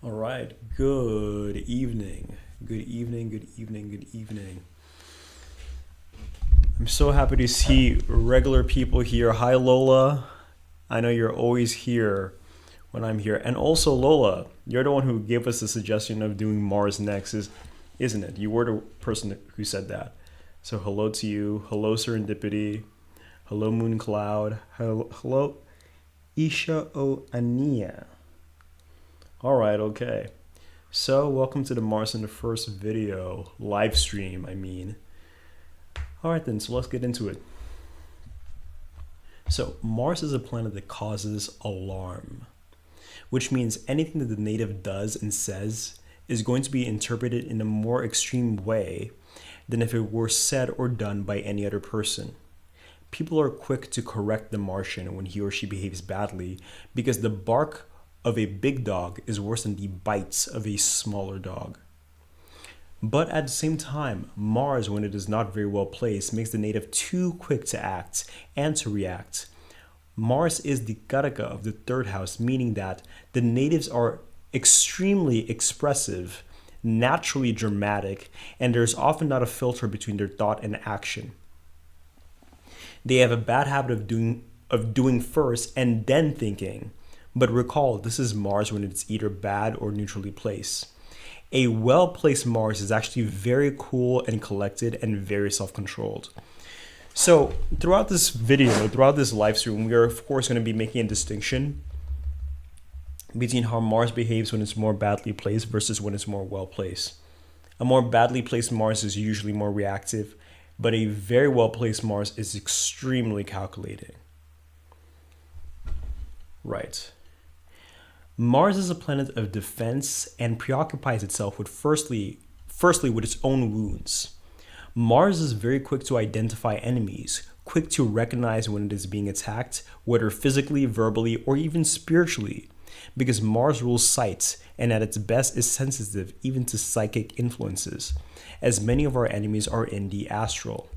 All right. Good evening. Good evening. Good evening. Good evening. I'm so happy to see regular people here. Hi, Lola. I know you're always here when I'm here. And also, Lola, you're the one who gave us the suggestion of doing Mars next, isn't it? You were the person who said that. So, hello to you. Hello, Serendipity. Hello, Moon Cloud. Hello, Isha O Ania. All right, okay. So, welcome to the Mars in the First video live stream, I mean. All right, then, so let's get into it. So, Mars is a planet that causes alarm, which means anything that the native does and says is going to be interpreted in a more extreme way than if it were said or done by any other person. People are quick to correct the Martian when he or she behaves badly because the bark of a big dog is worse than the bites of a smaller dog. But at the same time, Mars, when it is not very well placed, makes the native too quick to act and to react. Mars is the Karaka of the third house, meaning that the natives are extremely expressive, naturally dramatic, and there's often not a filter between their thought and action. They have a bad habit of doing first and then thinking. But recall, this is Mars when it's either bad or neutrally placed. A well-placed Mars is actually very cool and collected and very self-controlled. So throughout this video, throughout this live stream, we are of course going to be making a distinction between how Mars behaves when it's more badly placed versus when it's more well-placed. A more badly placed Mars is usually more reactive, but a very well-placed Mars is extremely calculating. Right. Mars is a planet of defense and preoccupies itself with firstly with its own wounds. Mars is very quick to identify enemies, quick to recognize when it is being attacked, whether physically, verbally, or even spiritually, because Mars rules sight and at its best is sensitive even to psychic influences, as many of our enemies are in the astral.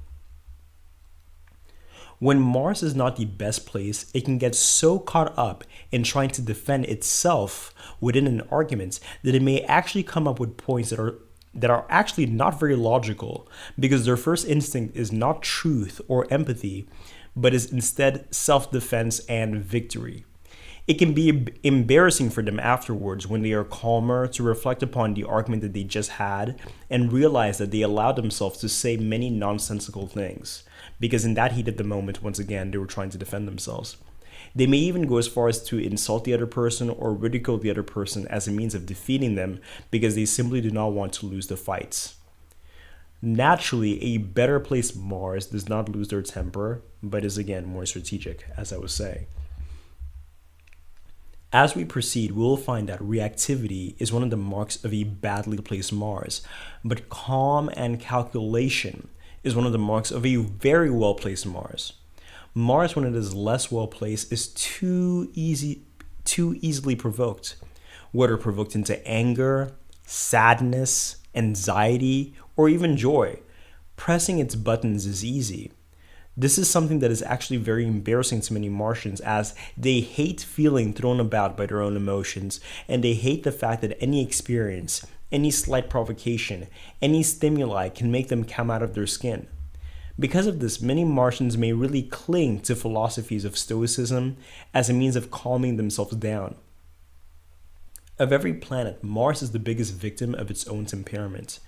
When Mars is not the best place, it can get so caught up in trying to defend itself within an argument that it may actually come up with points that are actually not very logical because their first instinct is not truth or empathy, but is instead self-defense and victory. It can be embarrassing for them afterwards when they are calmer to reflect upon the argument that they just had and realize that they allowed themselves to say many nonsensical things. Because in that heat of the moment, once again, they were trying to defend themselves. They may even go as far as to insult the other person or ridicule the other person as a means of defeating them because they simply do not want to lose the fights. Naturally, a better placed Mars does not lose their temper, but is again more strategic, as I was saying. As we proceed, we will find that reactivity is one of the marks of a badly placed Mars, but calm and calculation is one of the marks of a very well-placed Mars. Mars, when it is less well-placed, is too easily provoked, whether provoked into anger, sadness, anxiety, or even joy. Pressing its buttons is easy. This is something that is actually very embarrassing to many Martians as they hate feeling thrown about by their own emotions, and they hate the fact that any experience, any slight provocation, any stimuli can make them come out of their skin. Because of this, many Martians may really cling to philosophies of Stoicism as a means of calming themselves down. Of every planet, Mars is the biggest victim of its own temperament.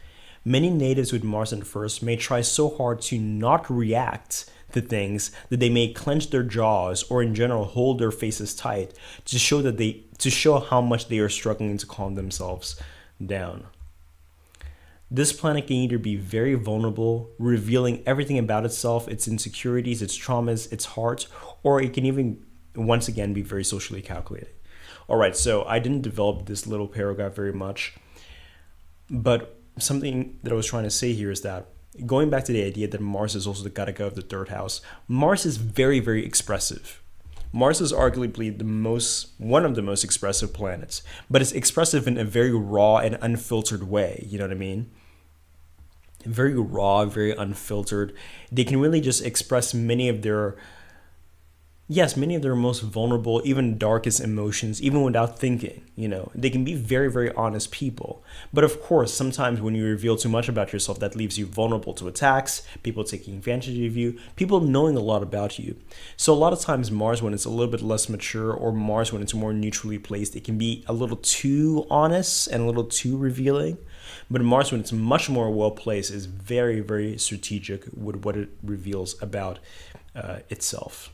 Many natives with Mars in first may try so hard to not react to things that they may clench their jaws or in general hold their faces tight to show how much they are struggling to calm themselves down. This planet can either be very vulnerable, revealing everything about itself, its insecurities, its traumas, its heart, or it can even, once again, be very socially calculated. All right, so I didn't develop this little paragraph very much, but something that I was trying to say here is that going back to the idea that Mars is also the Karaka of the third house, Mars is very, very expressive. Mars is arguably one of the most expressive planets, but it's expressive in a very raw and unfiltered way. You know what I mean? Very raw, very unfiltered. They can really just express many of their Yes, many of their most vulnerable, even darkest emotions, even without thinking, they can be very, very honest people. But of course, sometimes when you reveal too much about yourself, that leaves you vulnerable to attacks, people taking advantage of you, people knowing a lot about you. So a lot of times Mars, when it's a little bit less mature, or Mars, when it's more neutrally placed, it can be a little too honest and a little too revealing. But Mars, when it's much more well placed, is very, very strategic with what it reveals about itself.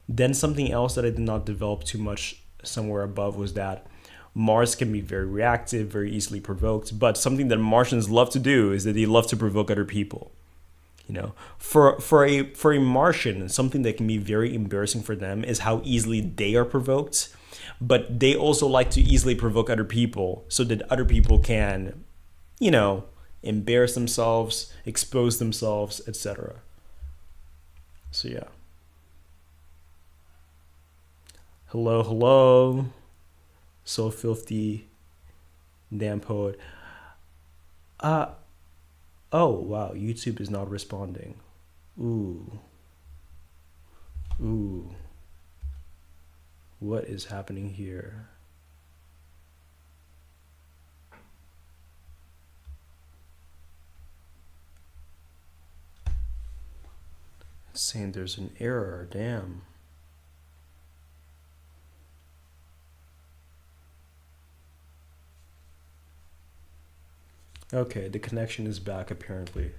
Then something else that I did not develop too much somewhere above was that Mars can be very reactive, very easily provoked, but something that Martians love to do is that they love to provoke other people. For a Martian, something that can be very embarrassing for them is how easily they are provoked, but they also like to easily provoke other people so that other people can, embarrass themselves, expose themselves, etc. So yeah. Hello, hello. So filthy, damn poet. Uh oh wow, YouTube is not responding. Ooh. Ooh. What is happening here? It's saying there's an error, damn. Okay, the connection is back apparently.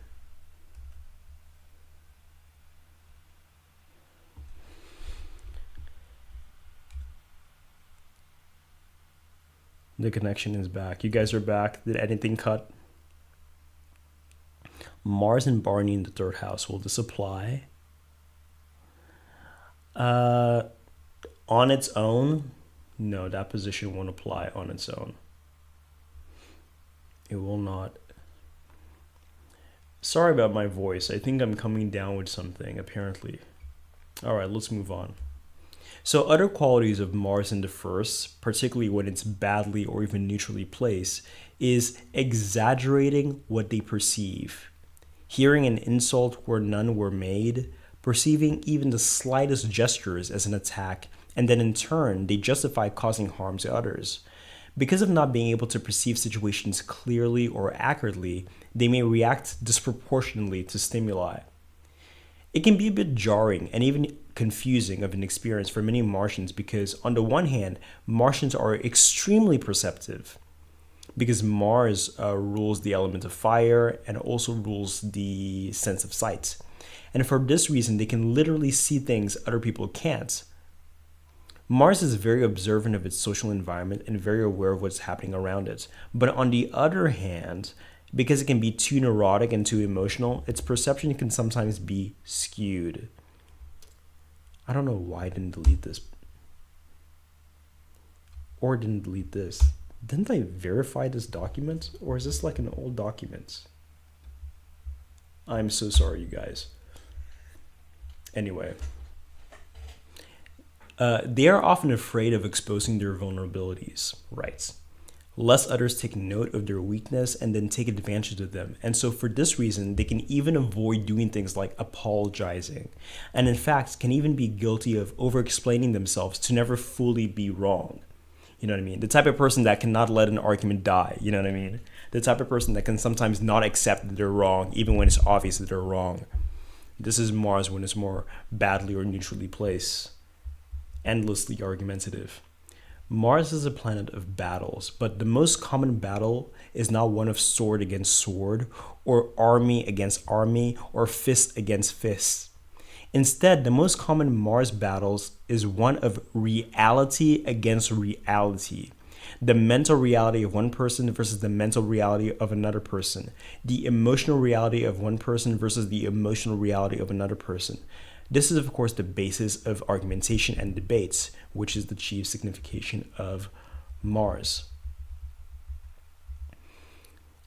The connection is back. You guys are back. Did anything cut? Mars and Barney in the third house. Will this apply? On its own? No, that position won't apply on its own. It will not. Sorry about my voice. I think I'm coming down with something, apparently. All right, let's move on. So other qualities of Mars in the first, particularly when it's badly or even neutrally placed, is exaggerating what they perceive, hearing an insult where none were made, perceiving even the slightest gestures as an attack, and then in turn, they justify causing harm to others. Because of not being able to perceive situations clearly or accurately, they may react disproportionately to stimuli. It can be a bit jarring and even confusing of an experience for many Martians because, on the one hand, Martians are extremely perceptive because Mars rules the element of fire and also rules the sense of sight. And for this reason, they can literally see things other people can't. Mars is very observant of its social environment and very aware of what's happening around it. But on the other hand, because it can be too neurotic and too emotional, its perception can sometimes be skewed. I don't know why I didn't delete this. Or didn't delete this. Didn't I verify this document? Or is this like an old document? I'm so sorry, you guys. Anyway. They are often afraid of exposing their vulnerabilities, right? Lest others take note of their weakness and then take advantage of them. And so for this reason, they can even avoid doing things like apologizing. And in fact, can even be guilty of over-explaining themselves to never fully be wrong. You know what I mean? The type of person that cannot let an argument die. You know what I mean? The type of person that can sometimes not accept that they're wrong, even when it's obvious that they're wrong. This is Mars when it's more badly or neutrally placed. Endlessly argumentative. Mars is a planet of battles, but the most common battle is not one of sword against sword, or army against army, or fist against fist. Instead, the most common Mars battles is one of reality against reality. The mental reality of one person versus the mental reality of another person. The emotional reality of one person versus the emotional reality of another person. This is, of course, the basis of argumentation and debates, which is the chief signification of Mars.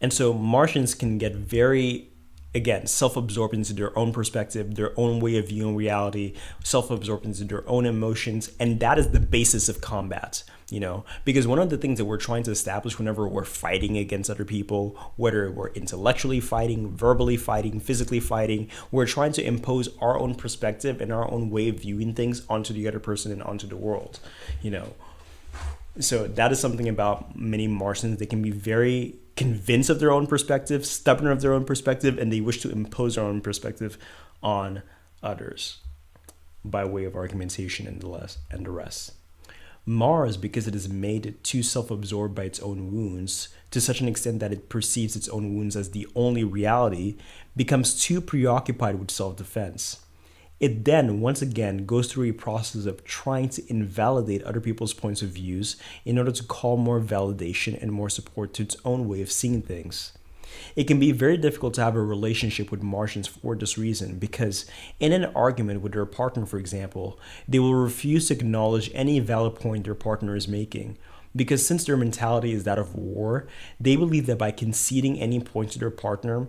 And so Martians can get very again, self-absorbed into their own perspective, their own way of viewing reality, self-absorbed into their own emotions, and that is the basis of combat. Because one of the things that we're trying to establish whenever we're fighting against other people, whether we're intellectually fighting, verbally fighting, physically fighting, we're trying to impose our own perspective and our own way of viewing things onto the other person and onto the world. So that is something about many Martians. They can be very convinced of their own perspective, stubborn of their own perspective, and they wish to impose their own perspective on others by way of argumentation and the rest. Mars, because it is made too self-absorbed by its own wounds, to such an extent that it perceives its own wounds as the only reality, becomes too preoccupied with self-defense. It then, once again, goes through a process of trying to invalidate other people's points of views in order to call more validation and more support to its own way of seeing things. It can be very difficult to have a relationship with Martians for this reason, because in an argument with their partner, for example, they will refuse to acknowledge any valid point their partner is making. Because since their mentality is that of war, they believe that by conceding any point to their partner,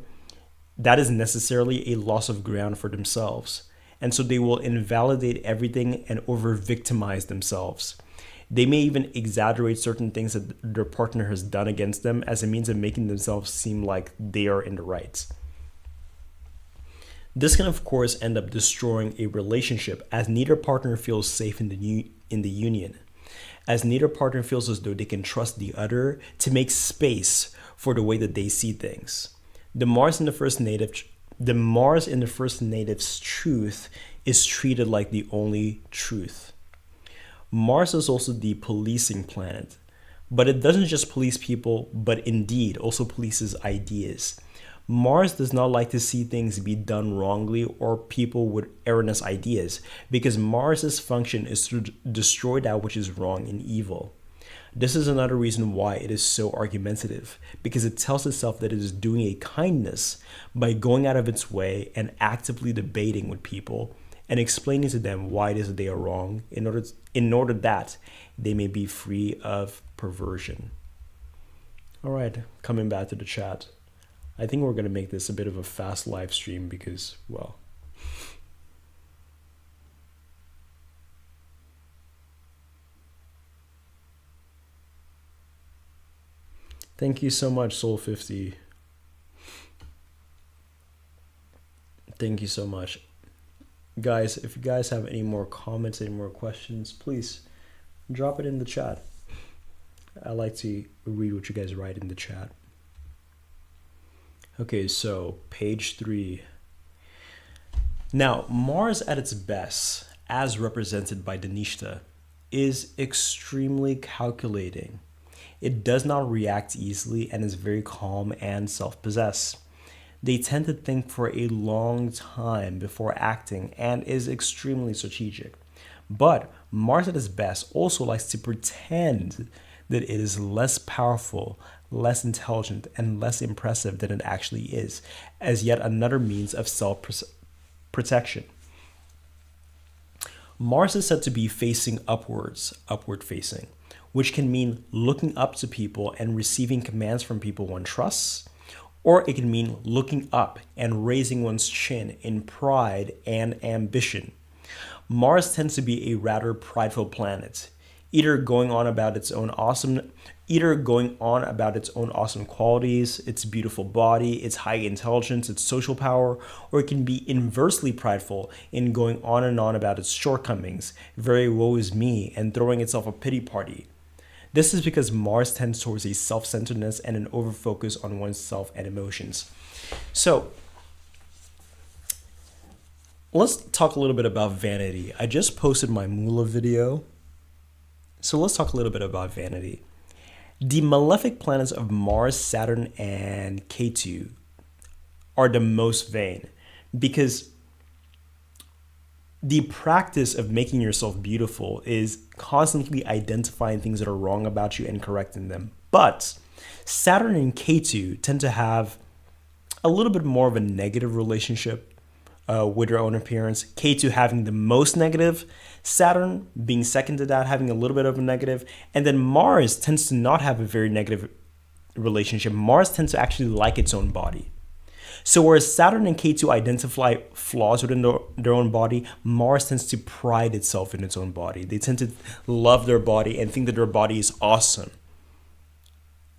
that is necessarily a loss of ground for themselves. And so they will invalidate everything and over-victimize themselves. They may even exaggerate certain things that their partner has done against them as a means of making themselves seem like they are in the right. This can, of course, end up destroying a relationship, as neither partner feels safe in the union, as neither partner feels as though they can trust the other to make space for the way that they see things. The Mars in the first native's truth is treated like the only truth. Mars is also the policing planet, but it doesn't just police people, but indeed also polices ideas. Mars does not like to see things be done wrongly or people with erroneous ideas, because Mars's function is to destroy that which is wrong and evil. This is another reason why it is so argumentative, because it tells itself that it is doing a kindness by going out of its way and actively debating with people and explaining to them why it is that they are wrong in order that they may be free of perversion. All right, coming back to the chat. I think we're going to make this a bit of a fast live stream because, well, thank you so much, Soul50. Thank you so much. Guys, if you guys have any more comments, any more questions, please drop it in the chat. I like to read what you guys write in the chat. Okay, so page 3. Now, Mars at its best, as represented by Danishta, is extremely calculating. It does not react easily and is very calm and self-possessed. They tend to think for a long time before acting and is extremely strategic. But Mars at its best also likes to pretend that it is less powerful, less intelligent, and less impressive than it actually is, as yet another means of self-protection. Mars is said to be facing upwards, upward facing, which can mean looking up to people and receiving commands from people one trusts, or it can mean looking up and raising one's chin in pride and ambition. Mars tends to be a rather prideful planet, either going on about its own awesome qualities, its beautiful body, its high intelligence, its social power, or it can be inversely prideful in going on and on about its shortcomings, very woe is me, and throwing itself a pity party. This is because Mars tends towards a self-centeredness and an overfocus on oneself and emotions. So, let's talk a little bit about vanity. I just posted my Moolah video. So let's talk a little bit about vanity. The malefic planets of Mars, Saturn, and Ketu are the most vain because the practice of making yourself beautiful is constantly identifying things that are wrong about you and correcting them. But Saturn and Ketu tend to have a little bit more of a negative relationship with their own appearance. Ketu having the most negative, Saturn being second to that, having a little bit of a negative, and then Mars tends to not have a very negative relationship. Mars tends to actually like its own body. So whereas Saturn and K2 identify flaws within their own body, Mars tends to pride itself in its own body. They tend to love their body and think that their body is awesome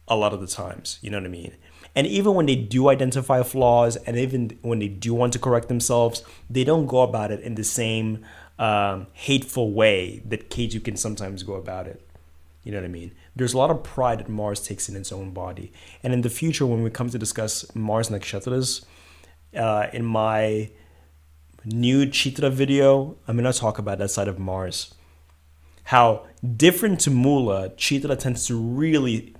a lot of the times. You know what I mean? And even when they do identify flaws and even when they do want to correct themselves, they don't go about it in the same hateful way that K2 can sometimes go about it. You know what I mean? There's a lot of pride that Mars takes in its own body. And in the future, when we come to discuss Mars nakshatras, in my new Chitra video, I'm going to talk about that side of Mars. How different to Mula, Chitra tends to really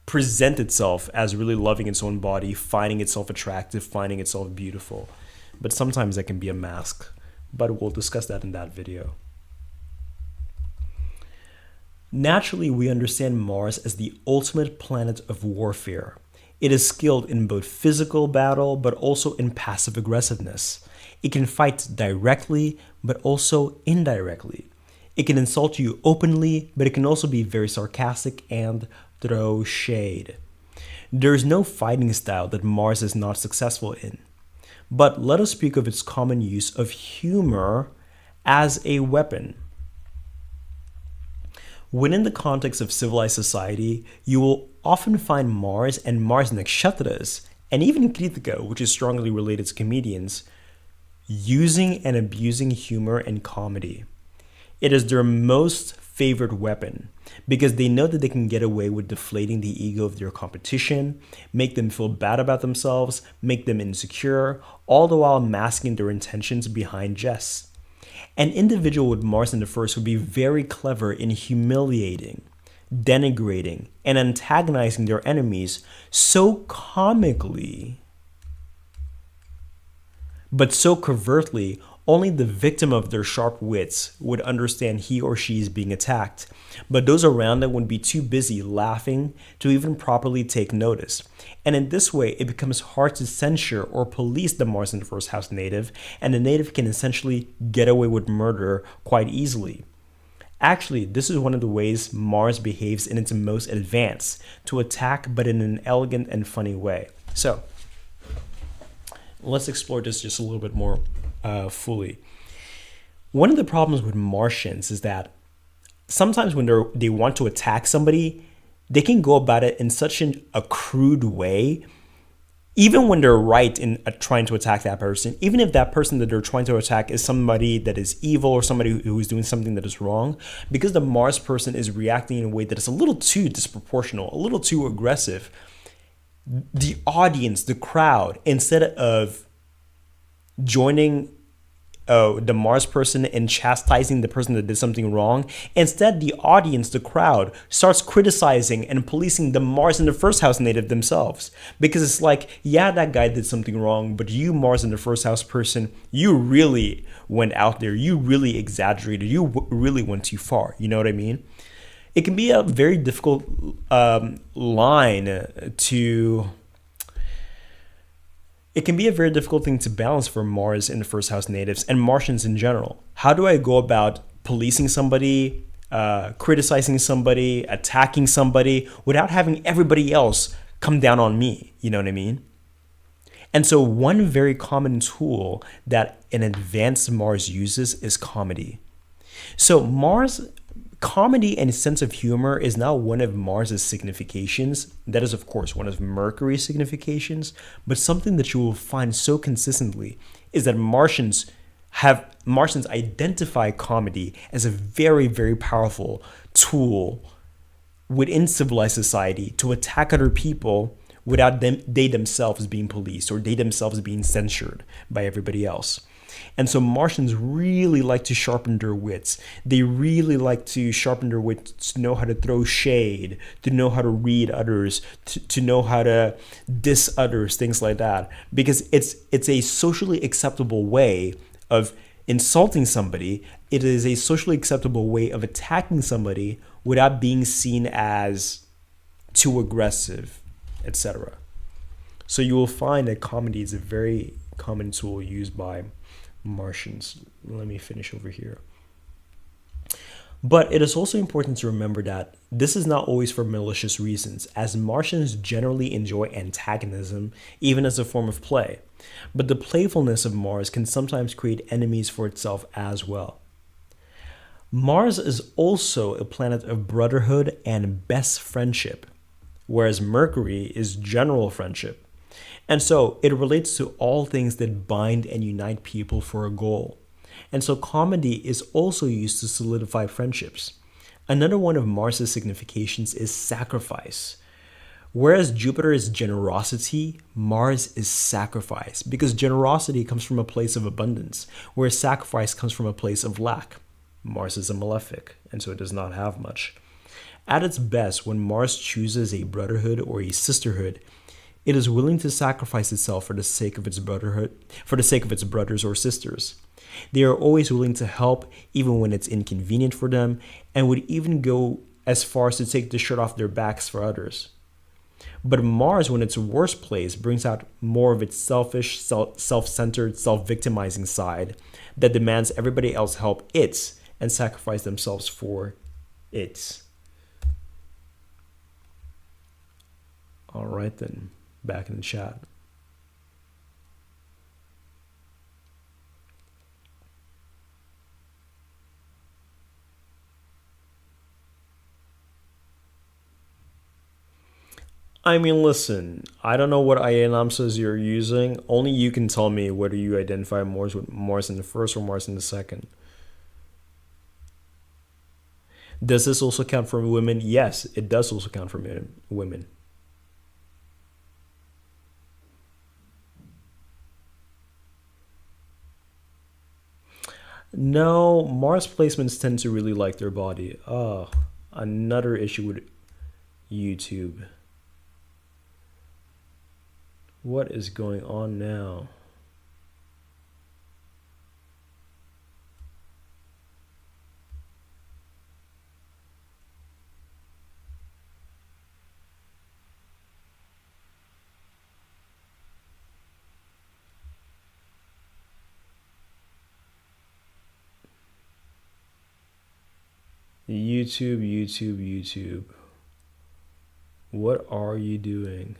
present itself as really loving its own body, finding itself attractive, finding itself beautiful. But sometimes that can be a mask. But we'll discuss that in that video. Naturally, we understand Mars as the ultimate planet of warfare. It is skilled in both physical battle, but also in passive aggressiveness. It can fight directly, but also indirectly. It can insult you openly, but it can also be very sarcastic and throw shade. There is no fighting style that Mars is not successful in. But let us speak of its common use of humor as a weapon. Within the context of civilized society, you will often find Mars and Mars nakshatras, and even Kritika, which is strongly related to comedians, using and abusing humor and comedy. It is their most favorite weapon because they know that they can get away with deflating the ego of their competition, make them feel bad about themselves, make them insecure, all the while masking their intentions behind jests. An individual with Mars in the first would be very clever in humiliating, denigrating, and antagonizing their enemies so comically, but so covertly, only the victim of their sharp wits would understand he or she is being attacked, but those around them would be too busy laughing to even properly take notice. And in this way, it becomes hard to censure or police the Mars in the first house native, and the native can essentially get away with murder quite easily. Actually, this is one of the ways Mars behaves in its most advanced, to attack but in an elegant and funny way. So, let's explore this just a little bit more fully. One of the problems with Martians is that sometimes when they want to attack somebody, they can go about it in such a crude way, even when they're right in trying to attack that person, even if that person that they're trying to attack is somebody that is evil or somebody who is doing something that is wrong, because the Mars person is reacting in a way that is a little too disproportional, a little too aggressive. The audience, the crowd, instead of joining the Mars person in chastising the person that did something wrong, instead the audience, the crowd, starts criticizing and policing the Mars in the first house native themselves. Because it's like, yeah, that guy did something wrong, but you, Mars in the first house person, you really went out there. You really exaggerated. You really went too far. You know what I mean? It can be a very difficult It can be a very difficult thing to balance for Mars in the first house natives and Martians in general. How do I go about policing somebody, criticizing somebody, attacking somebody without having everybody else come down on me? You know what I mean? And so one very common tool that an advanced Mars uses is comedy. So comedy and sense of humor is now one of Mars's significations. That is, of course, one of Mercury's significations. But something that you will find so consistently is that Martians identify comedy as a very, very powerful tool within civilized society to attack other people without they themselves being policed or they themselves being censured by everybody else. And so Martians really like to sharpen their wits. They really like to sharpen their wits to know how to throw shade, to know how to read others, to know how to diss others, things like that. Because it's a socially acceptable way of insulting somebody. It is a socially acceptable way of attacking somebody without being seen as too aggressive, etc. So you will find that comedy is a very common tool used by Martians. Let me finish over here. But it is also important to remember that this is not always for malicious reasons, as Martians generally enjoy antagonism, even as a form of play. But the playfulness of Mars can sometimes create enemies for itself as well. Mars is also a planet of brotherhood and best friendship, whereas Mercury is general friendship. And so it relates to all things that bind and unite people for a goal. And so comedy is also used to solidify friendships. Another one of Mars's significations is sacrifice. Whereas Jupiter is generosity, Mars is sacrifice, because generosity comes from a place of abundance, whereas sacrifice comes from a place of lack. Mars is a malefic, and so it does not have much. At its best, when Mars chooses a brotherhood or a sisterhood, it is willing to sacrifice itself for the sake of its brotherhood, for the sake of its brothers or sisters. They are always willing to help, even when it's inconvenient for them, and would even go as far as to take the shirt off their backs for others. But Mars, when it's worst placed, brings out more of its selfish, self-centered, self-victimizing side that demands everybody else help it and sacrifice themselves for it. All right then, back in the chat. I mean, listen, I don't know what IANAMSAs you're using. Only you can tell me whether you identify Mars with Mars in the first or Mars in the second. Does this also count for women? Yes, it does also count for women. No, Mars placements tend to really like their body. Oh, another issue with YouTube. What is going on now? YouTube. What are you doing?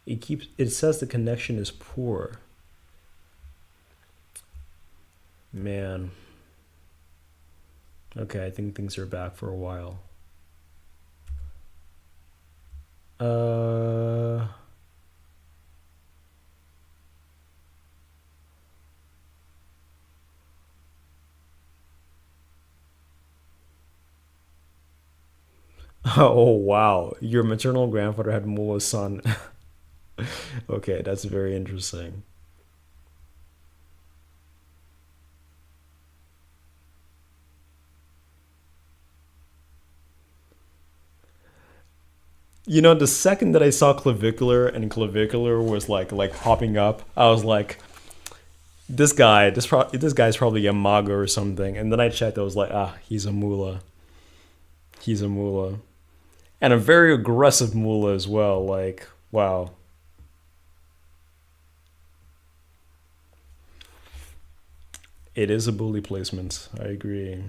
It says the connection is poor. Man. Okay, I think things are back for a while. Oh wow, your maternal grandfather had Mullah's son. Okay, that's very interesting. You know, the second that I saw clavicular and clavicular was like popping up, I was like, this guy's probably a maga or something. And then I checked, I was like, ah, he's a mullah. He's a mullah. And a very aggressive mullah as well. Like, wow. It is a bully placement. I agree.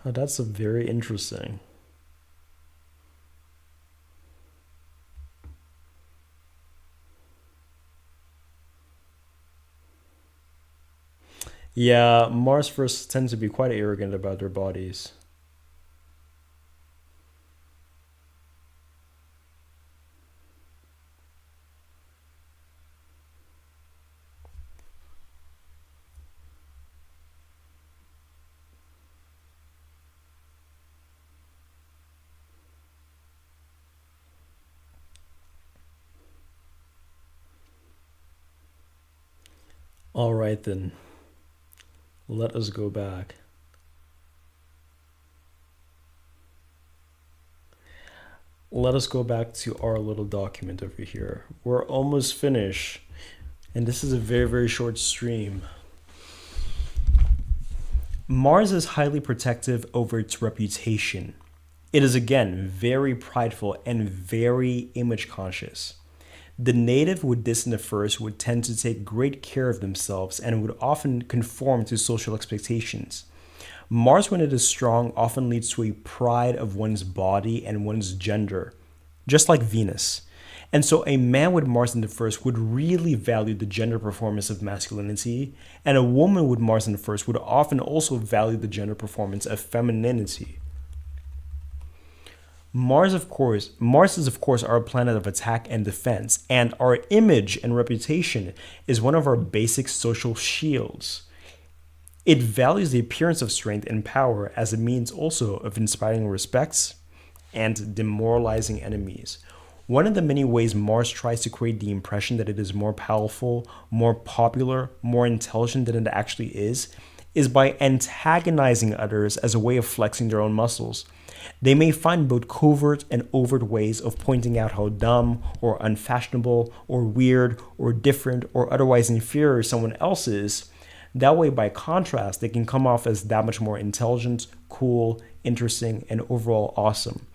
Oh, that's a very interesting. Yeah, Mars firsts tend to be quite arrogant about their bodies. All right then, let us go back. Let us go back to our little document over here. We're almost finished, and this is a very, very short stream. Mars is highly protective over its reputation. It is again very prideful and very image conscious. The native with this in the first would tend to take great care of themselves and would often conform to social expectations. Mars, when it is strong, often leads to a pride of one's body and one's gender, just like Venus. And so a man with Mars in the first would really value the gender performance of masculinity, and a woman with Mars in the first would often also value the gender performance of femininity. Mars is of course our planet of attack and defense, and our image and reputation is one of our basic social shields. It values the appearance of strength and power as a means also of inspiring respects and demoralizing enemies. One of the many ways Mars tries to create the impression that it is more powerful, more popular, more intelligent than it actually is by antagonizing others as a way of flexing their own muscles. They may find both covert and overt ways of pointing out how dumb or unfashionable or weird or different or otherwise inferior someone else is. That way, by contrast, they can come off as that much more intelligent, cool, interesting, and overall awesome.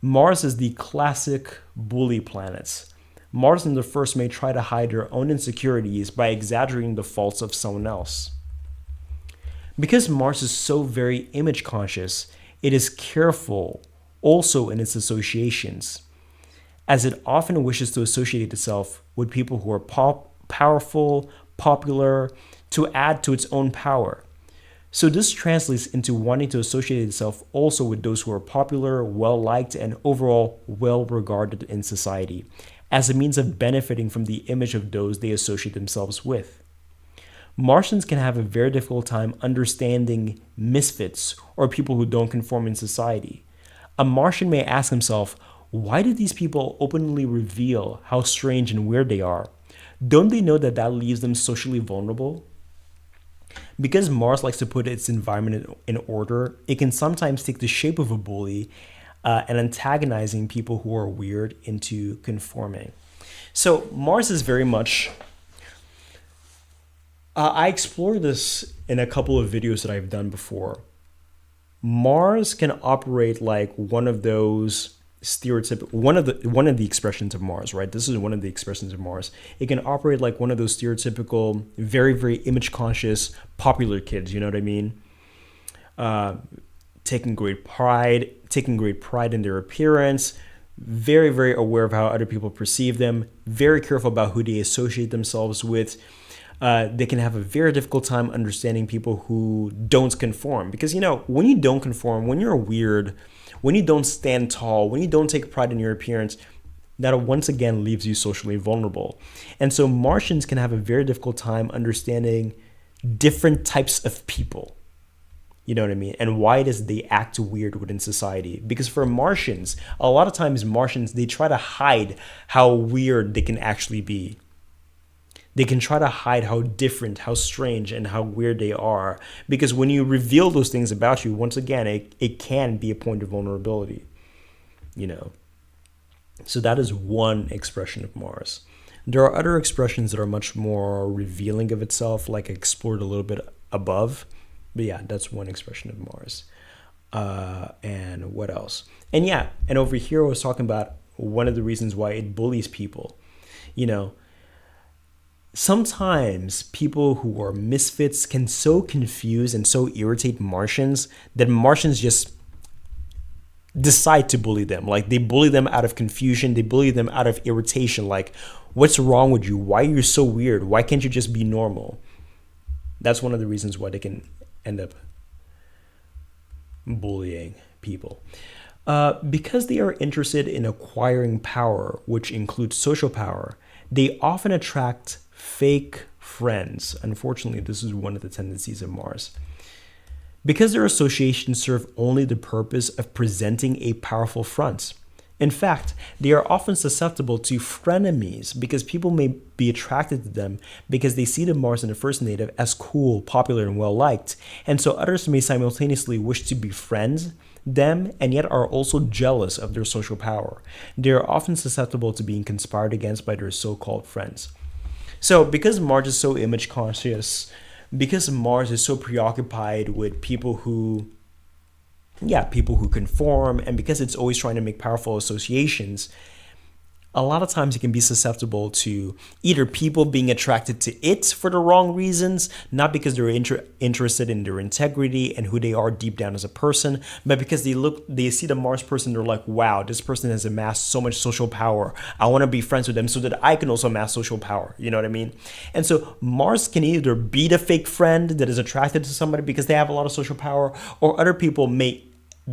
Mars is the classic bully planet. Mars and the first may try to hide their own insecurities by exaggerating the faults of someone else. Because Mars is so very image conscious, it is careful also in its associations, as it often wishes to associate itself with people who are powerful, popular, to add to its own power. So this translates into wanting to associate itself also with those who are popular, well-liked, and overall well-regarded in society, as a means of benefiting from the image of those they associate themselves with. Martians can have a very difficult time understanding misfits or people who don't conform in society. A Martian may ask himself, why do these people openly reveal how strange and weird they are? Don't they know that that leaves them socially vulnerable? Because Mars likes to put its environment in order, it can sometimes take the shape of a bully and antagonizing people who are weird into conforming. So Mars is very much... I explore this in a couple of videos that I've done before. Mars can operate like one of those one of the expressions of Mars, right? This is one of the expressions of Mars. It can operate like one of those stereotypical, very, very image conscious, popular kids, you know what I mean? Taking great pride in their appearance, very, very aware of how other people perceive them, very careful about who they associate themselves with. They can have a very difficult time understanding people who don't conform. Because, when you don't conform, when you're weird, when you don't stand tall, when you don't take pride in your appearance, that once again leaves you socially vulnerable. And so Martians can have a very difficult time understanding different types of people. You know what I mean? And why does they act weird within society? Because for Martians, a lot of times Martians, they try to hide how weird they can actually be. They can try to hide how different, how strange, and how weird they are. Because when you reveal those things about you, once again, it can be a point of vulnerability. So that is one expression of Mars. There are other expressions that are much more revealing of itself, like I explored a little bit above. But yeah, that's one expression of Mars. And what else? And over here I was talking about one of the reasons why it bullies people. Sometimes people who are misfits can so confuse and so irritate Martians that Martians just decide to bully them. Like they bully them out of confusion. They bully them out of irritation. Like, what's wrong with you? Why are you so weird? Why can't you just be normal? That's one of the reasons why they can end up bullying people. Because they are interested in acquiring power, which includes social power, they often attract fake friends. Unfortunately, this is one of the tendencies of Mars. Because their associations serve only the purpose of presenting a powerful front. In fact, they are often susceptible to frenemies because people may be attracted to them because they see the Mars and the first native as cool, popular, and well-liked. And so others may simultaneously wish to befriend them and yet are also jealous of their social power. They are often susceptible to being conspired against by their so-called friends. So because Mars is so image conscious, because Mars is so preoccupied with people who conform, and because it's always trying to make powerful associations, a lot of times it can be susceptible to either people being attracted to it for the wrong reasons, not because they're interested in their integrity and who they are deep down as a person, but because they see the Mars person, they're like, wow, this person has amassed so much social power. I want to be friends with them so that I can also amass social power. You know what I mean? And so Mars can either be the fake friend that is attracted to somebody because they have a lot of social power, or other people may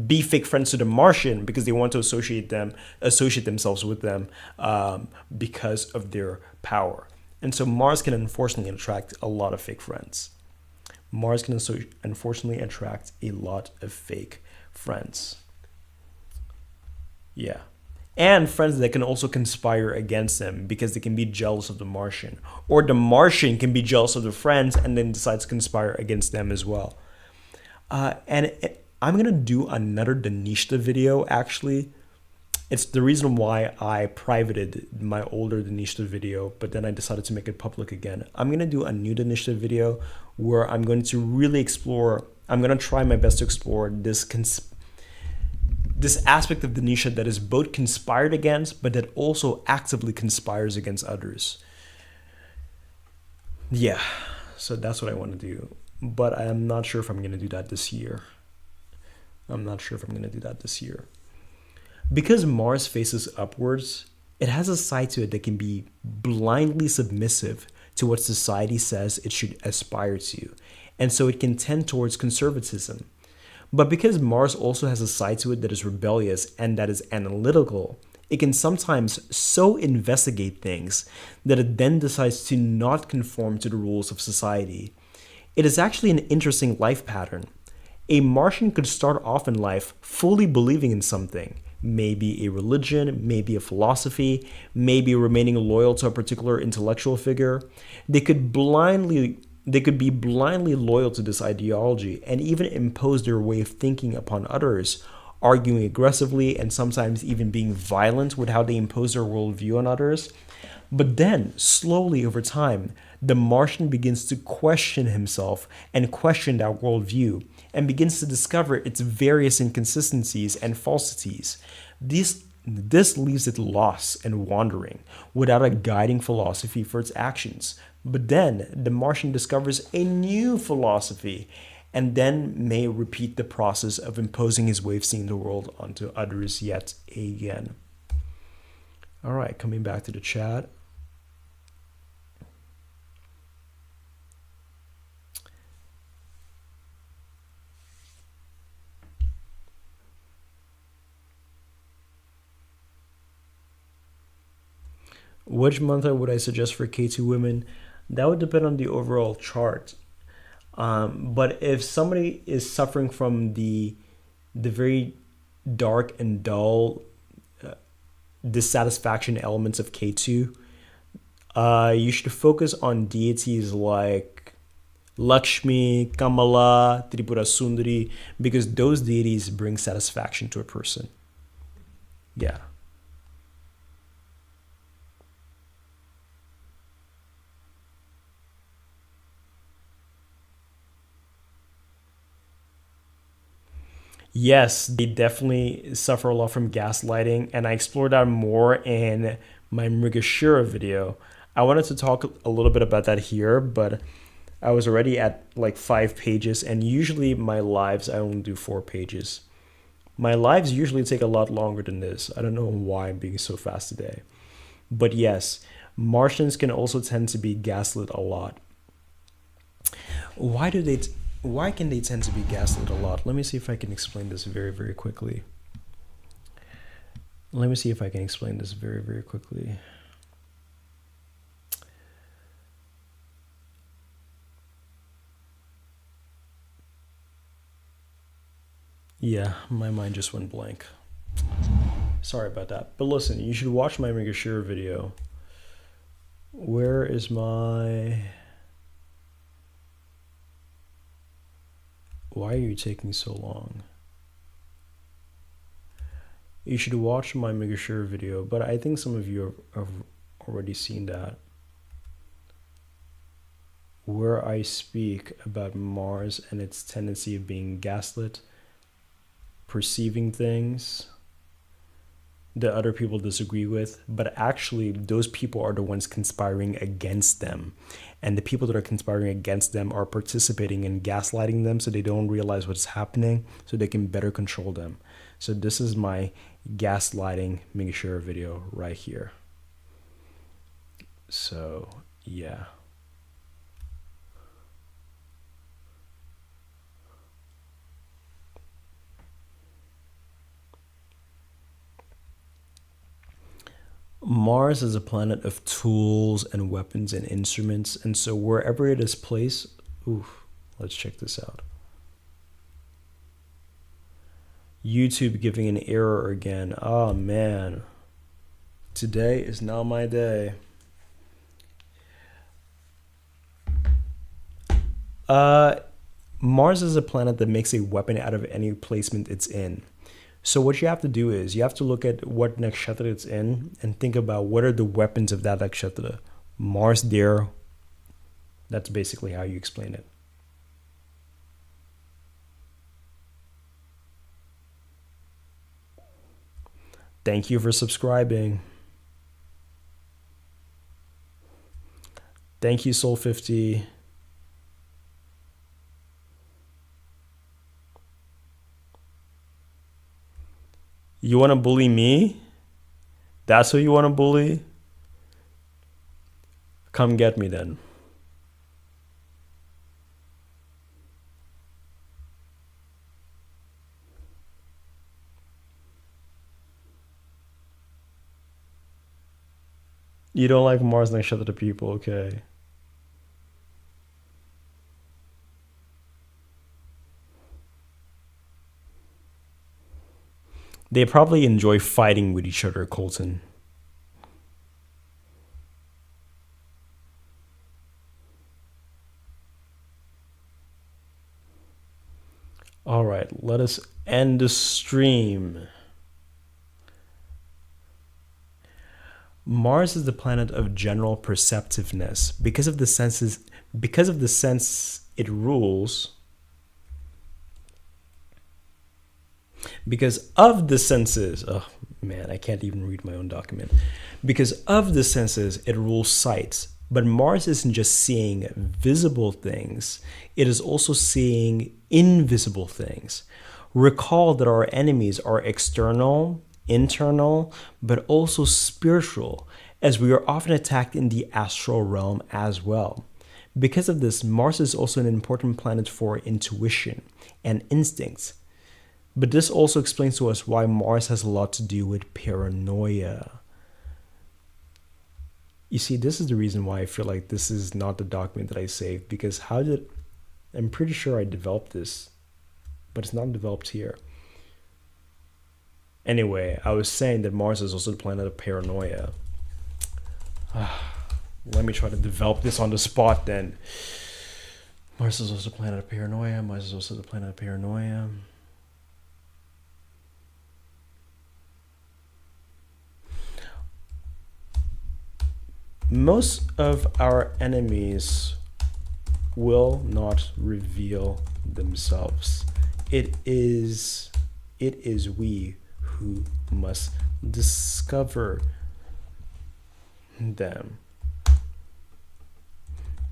be fake friends to the Martian because they want to associate themselves with them because of their power. And so Mars can unfortunately attract a lot of fake friends. Mars can unfortunately attract a lot of fake friends. Yeah. And friends that can also conspire against them because they can be jealous of the Martian. Or the Martian can be jealous of the friends and then decides to conspire against them as well. I'm going to do another Danishta video, actually. It's the reason why I privated my older Danishta video, but then I decided to make it public again. I'm going to do a new Danishta video where I'm going to really explore, I'm going to try my best to explore this aspect of Danishta that is both conspired against, but that also actively conspires against others. Yeah, so that's what I want to do. But I'm not sure if I'm going to do that this year. Because Mars faces upwards, it has a side to it that can be blindly submissive to what society says it should aspire to, and so it can tend towards conservatism. But because Mars also has a side to it that is rebellious and that is analytical, it can sometimes so investigate things that it then decides to not conform to the rules of society. It is actually an interesting life pattern. A Martian could start off in life fully believing in something, maybe a religion, maybe a philosophy, maybe remaining loyal to a particular intellectual figure. They could be blindly loyal to this ideology and even impose their way of thinking upon others, arguing aggressively and sometimes even being violent with how they impose their worldview on others. But then, slowly over time, the Martian begins to question himself and question that worldview, and begins to discover its various inconsistencies and falsities. This leaves it lost and wandering, without a guiding philosophy for its actions. But then the Martian discovers a new philosophy, and then may repeat the process of imposing his way of seeing the world onto others yet again. All right, coming back to the chat. Which month would I suggest for K2 women? That would depend on the overall chart. But if somebody is suffering from the very dark and dull dissatisfaction elements of K2, you should focus on deities like Lakshmi, Kamala, Tripura Sundari, because those deities bring satisfaction to a person. Yeah. Yes, they definitely suffer a lot from gaslighting, and I explored that more in my Mrigashira video. I wanted to talk a little bit about that here, but I was already at like 5 pages, and usually my lives, I only do 4 pages. My lives usually take a lot longer than this. I don't know why I'm being so fast today. But yes, Martians can also tend to be gaslit a lot. Why can they tend to be gaslit a lot? Let me see if I can explain this very, very quickly. Yeah, my mind just went blank. Sorry about that. But listen, you should watch my Megashira video. Where is my... Why are you taking so long? You should watch my Megashira video, but I think some of you have already seen that. where I speak about Mars and its tendency of being gaslit, perceiving things that other people disagree with, but actually those people are the ones conspiring against them. And the people that are conspiring against them are participating in gaslighting them so they don't realize what's happening so they can better control them. So this is my gaslighting make sure video right here. So yeah. Mars is a planet of tools and weapons and instruments, and so wherever it is placed, let's check this out. YouTube giving an error again. Oh man. Today is not my day. Mars is a planet that makes a weapon out of any placement it's in. So what you have to do is you have to look at what nakshatra it's in and think about what are the weapons of that nakshatra. Mars there. That's basically how you explain it. Thank you for subscribing. Thank you, Soul50. You want to bully me? That's who you want to bully? Come get me then. You don't like Mars Nakshatra people, okay. They probably enjoy fighting with each other, Colton. All right, let us end the stream. Mars is the planet of general perceptiveness. Because of the sense it rules. Because of the senses, oh man, I can't even read my own document. Because of the senses, it rules sight. But Mars isn't just seeing visible things, it is also seeing invisible things. Recall that our enemies are external, internal, but also spiritual, as we are often attacked in the astral realm as well. Because of this, Mars is also an important planet for intuition and instincts. But this also explains to us why Mars has a lot to do with paranoia. You see, this is the reason why I feel like this is not the document that I saved, because I'm pretty sure I developed this, but it's not developed here. Anyway, I was saying that Mars is also the planet of paranoia. Let me try to develop this on the spot then. Mars is also the planet of paranoia. Mars is also the planet of paranoia. Most of our enemies will not reveal themselves. It is we who must discover them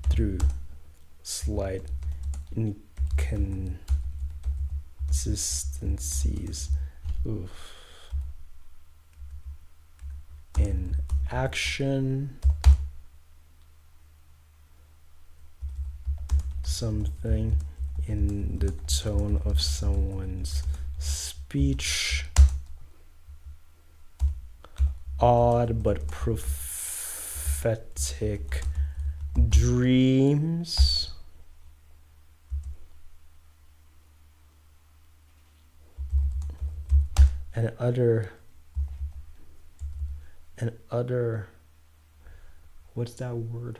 through slight inconsistencies in action, something in the tone of someone's speech, odd but prophetic dreams, and other what's that word?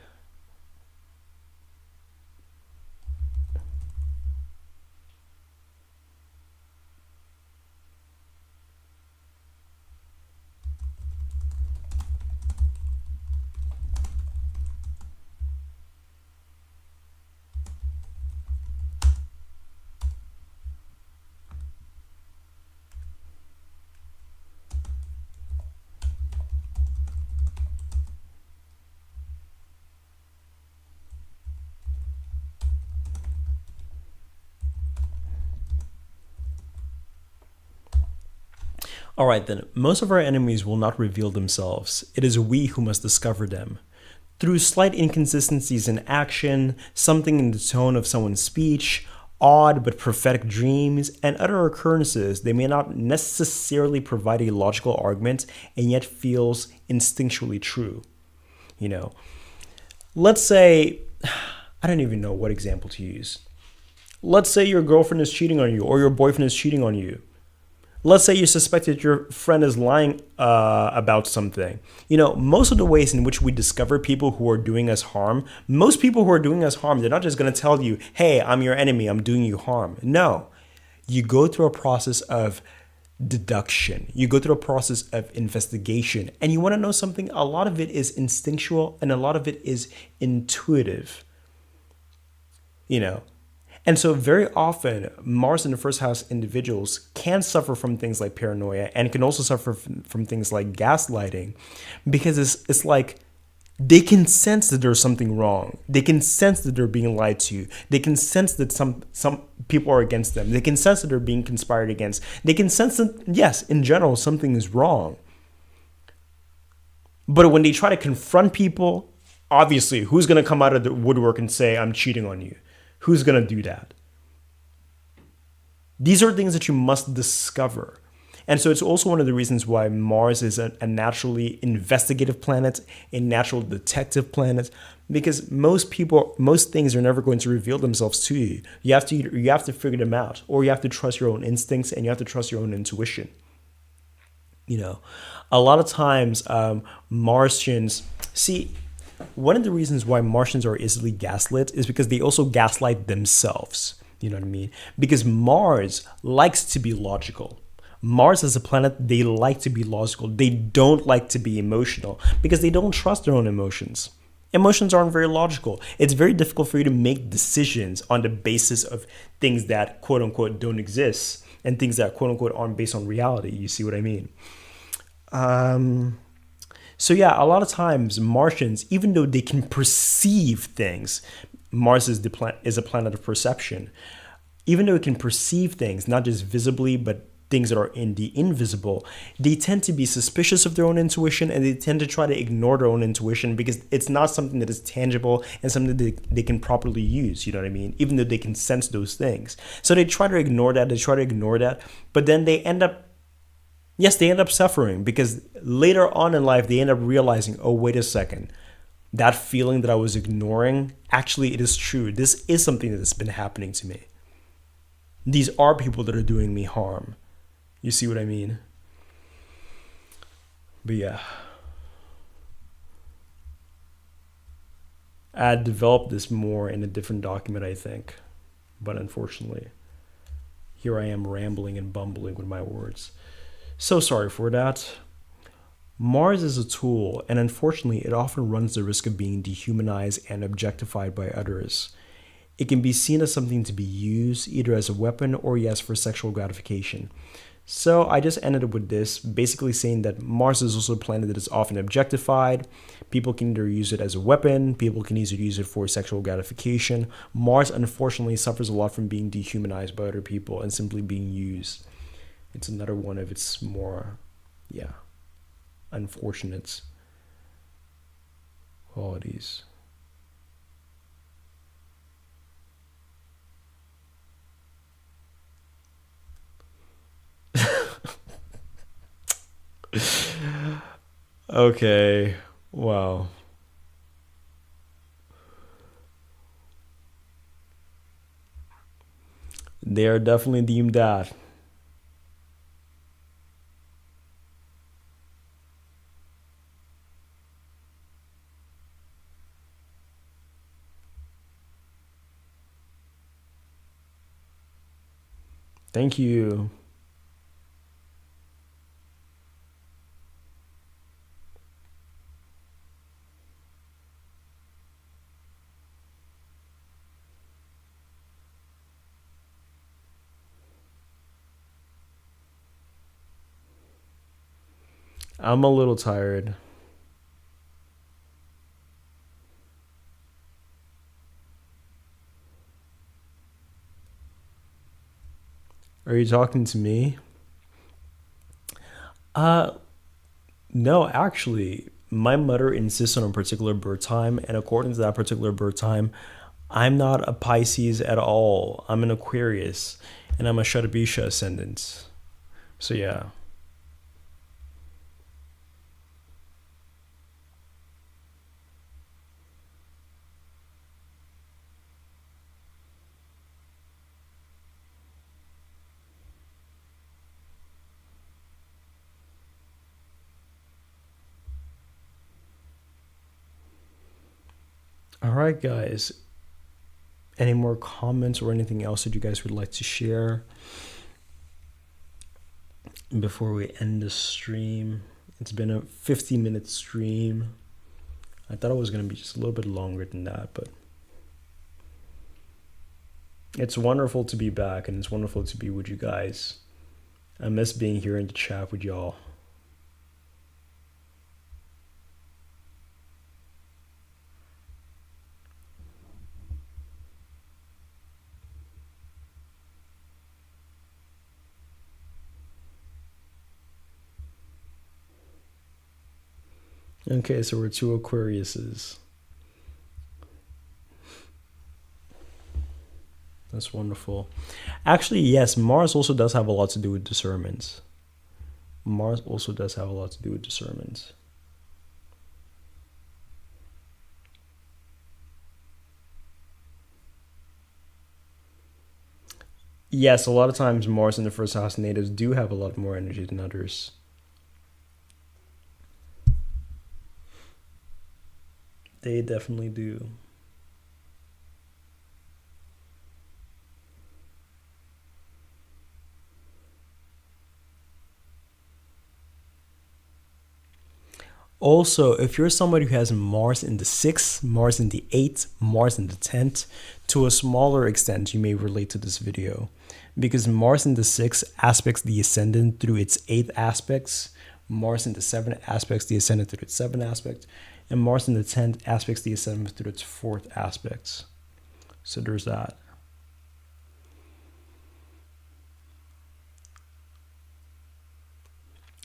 All right, then. Most of our enemies will not reveal themselves. It is we who must discover them. Through slight inconsistencies in action, something in the tone of someone's speech, odd but prophetic dreams, and other occurrences, they may not necessarily provide a logical argument and yet feels instinctually true. You know, let's say, I don't even know what example to use. Let's say your girlfriend is cheating on you or your boyfriend is cheating on you. Let's say you suspect that your friend is lying about something. Most of the ways in which we discover people who are doing us harm, most people who are doing us harm, they're not just going to tell you, hey, I'm your enemy, I'm doing you harm. No, you go through a process of deduction. You go through a process of investigation. And you want to know something? A lot of it is instinctual and a lot of it is intuitive. You know, and so very often, Mars in the first house individuals can suffer from things like paranoia and can also suffer from things like gaslighting because it's like they can sense that there's something wrong. They can sense that they're being lied to. They can sense that some people are against them. They can sense that they're being conspired against. They can sense that, yes, in general, something is wrong. But when they try to confront people, obviously, who's going to come out of the woodwork and say, I'm cheating on you? Who's going to do that? These are things that you must discover. And so it's also one of the reasons why Mars is a naturally investigative planet, a natural detective planet, because most things are never going to reveal themselves to you. You have to figure them out, or you have to trust your own instincts and you have to trust your own intuition. A lot of times Martians see. One of the reasons why Martians are easily gaslit is because they also gaslight themselves. You know what I mean? Because Mars likes to be logical. Mars as a planet, they like to be logical. They don't like to be emotional because they don't trust their own emotions. Emotions aren't very logical. It's very difficult for you to make decisions on the basis of things that quote unquote don't exist and things that quote unquote aren't based on reality. You see what I mean? So yeah, a lot of times Martians, even though they can perceive things, Mars is a planet of perception. Even though it can perceive things, not just visibly, but things that are in the invisible, they tend to be suspicious of their own intuition and they tend to try to ignore their own intuition because it's not something that is tangible and something that they can properly use, you know what I mean? Even though they can sense those things. So they try to ignore that, but then they end up suffering because later on in life, they end up realizing, oh, wait a second. That feeling that I was ignoring, actually, it is true. This is something that has been happening to me. These are people that are doing me harm. You see what I mean? But yeah. I developed this more in a different document, I think. But unfortunately, here I am rambling and bumbling with my words. So sorry for that. Mars is a tool, and unfortunately, it often runs the risk of being dehumanized and objectified by others. It can be seen as something to be used either as a weapon or, yes, for sexual gratification. So I just ended up with this, basically saying that Mars is also a planet that is often objectified. People can either use it as a weapon, people can either use it for sexual gratification. Mars, unfortunately, suffers a lot from being dehumanized by other people and simply being used. It's another one of its more, unfortunate qualities. Okay, wow. They are definitely deemed that. Thank you. I'm a little tired. Are you talking to me? Uh, no, actually, my mother insists on a particular birth time, and according to that particular birth time, I'm not a Pisces at all. I'm an Aquarius, and I'm a Shadabisha ascendant. So yeah. All right, guys. Any more comments or anything else that you guys would like to share before we end the stream? It's been a 50-minute stream. I thought it was going to be just a little bit longer than that, but it's wonderful to be back and it's wonderful to be with you guys. I miss being here in the chat with y'all. Okay, so we're two Aquariuses. That's wonderful. Actually, yes, Mars also does have a lot to do with discernment. Mars also does have a lot to do with discernment. Yes, a lot of times Mars in the first house natives do have a lot more energy than others. They definitely do. Also, if you're somebody who has Mars in the 6th, Mars in the 8th, Mars in the 10th, to a smaller extent, you may relate to this video. Because Mars in the 6th aspects the ascendant through its 8th aspects, Mars in the 7th aspects the ascendant through its 7th aspect, and Mars in the 10th aspects the ascendant through its 4th aspects. So there's that.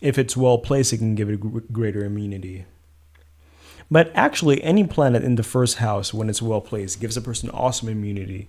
If it's well placed, it can give it greater immunity. But actually, any planet in the first house, when it's well placed, gives a person awesome immunity.